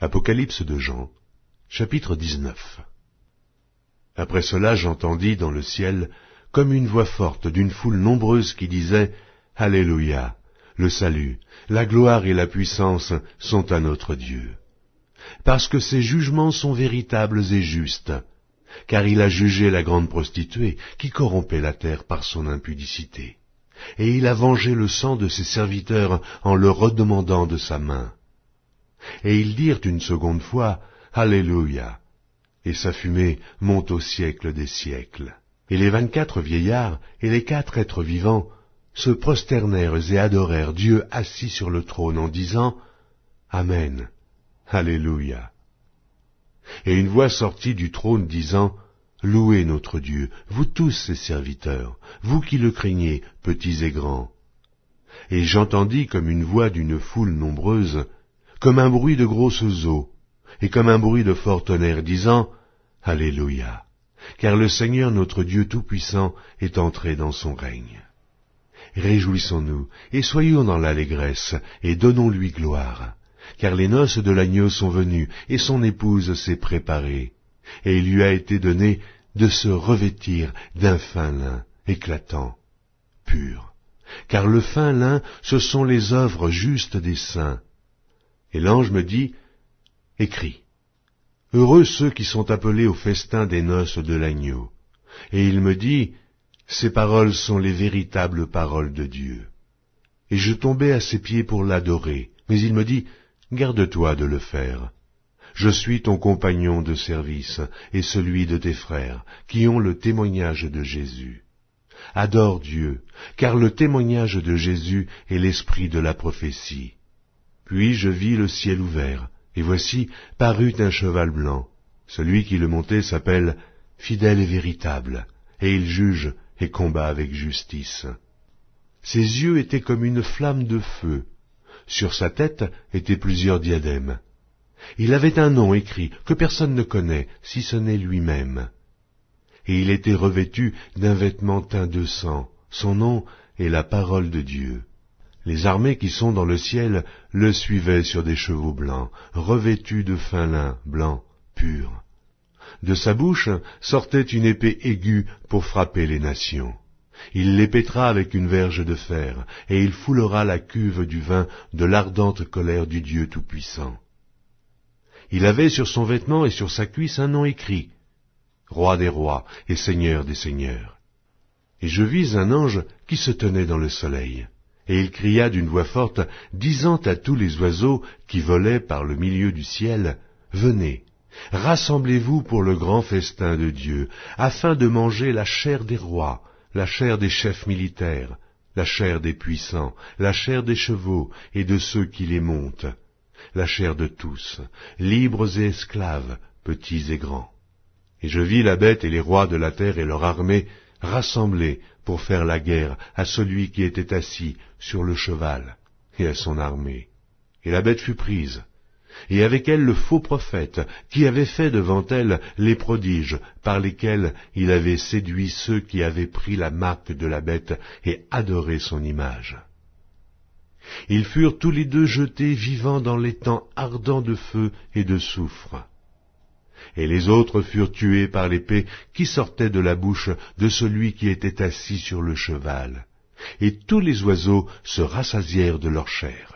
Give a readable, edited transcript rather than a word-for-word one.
Apocalypse de Jean, chapitre 19. Après cela, j'entendis dans le ciel comme une voix forte d'une foule nombreuse qui disait « Alléluia, le salut, la gloire et la puissance sont à notre Dieu. Parce que ses jugements sont véritables et justes, car il a jugé la grande prostituée qui corrompait la terre par son impudicité. Et il a vengé le sang de ses serviteurs en le redemandant de sa main. Et ils dirent une seconde fois, Alléluia, et sa fumée monte au siècle des siècles. Et les 24 vieillards et les 4 êtres vivants se prosternèrent et adorèrent Dieu assis sur le trône en disant, Amen, Alléluia. Et une voix sortit du trône disant, Louez notre Dieu, vous tous ses serviteurs, vous qui le craignez, petits et grands. Et j'entendis comme une voix d'une foule nombreuse, comme un bruit de grosses eaux, et comme un bruit de fort tonnerre, disant, Alléluia, car le Seigneur notre Dieu Tout-Puissant est entré dans son règne. Réjouissons-nous, et soyons dans l'allégresse, et donnons-lui gloire, car les noces de l'agneau sont venues, et son épouse s'est préparée, et il lui a été donné de se revêtir d'un fin lin, éclatant, pur, car le fin lin, ce sont les œuvres justes des saints. Et l'ange me dit, écris, heureux ceux qui sont appelés au festin des noces de l'agneau. Et il me dit, ces paroles sont les véritables paroles de Dieu. Et je tombai à ses pieds pour l'adorer, mais il me dit, garde-toi de le faire. Je suis ton compagnon de service et celui de tes frères, qui ont le témoignage de Jésus. Adore Dieu, car le témoignage de Jésus est l'esprit de la prophétie. Puis je vis le ciel ouvert, et voici parut un cheval blanc. Celui qui le montait s'appelle Fidèle et véritable, et il juge et combat avec justice. Ses yeux étaient comme une flamme de feu. Sur sa tête étaient plusieurs diadèmes. Il avait un nom écrit que personne ne connaît, si ce n'est lui-même. Et il était revêtu d'un vêtement teint de sang. Son nom est la parole de Dieu. Les armées qui sont dans le ciel le suivaient sur des chevaux blancs, revêtus de fin lin, blanc, pur. De sa bouche sortait une épée aiguë pour frapper les nations. Il les pétra avec une verge de fer, et il foulera la cuve du vin de l'ardente colère du Dieu Tout-Puissant. Il avait sur son vêtement et sur sa cuisse un nom écrit, Roi des rois et Seigneur des seigneurs. Et je vis un ange qui se tenait dans le soleil. Et il cria d'une voix forte, disant à tous les oiseaux qui volaient par le milieu du ciel, Venez, rassemblez-vous pour le grand festin de Dieu, afin de manger la chair des rois, la chair des chefs militaires, la chair des puissants, la chair des chevaux et de ceux qui les montent, la chair de tous, libres et esclaves, petits et grands. Et je vis la bête et les rois de la terre et leur armée rassemblés pour faire la guerre à celui qui était assis sur le cheval et à son armée. Et la bête fut prise, et avec elle le faux prophète qui avait fait devant elle les prodiges par lesquels il avait séduit ceux qui avaient pris la marque de la bête et adoré son image. Ils furent tous les deux jetés vivants dans l'étang ardent de feu et de soufre. Et les autres furent tués par l'épée qui sortait de la bouche de celui qui était assis sur le cheval. Et tous les oiseaux se rassasièrent de leur chair.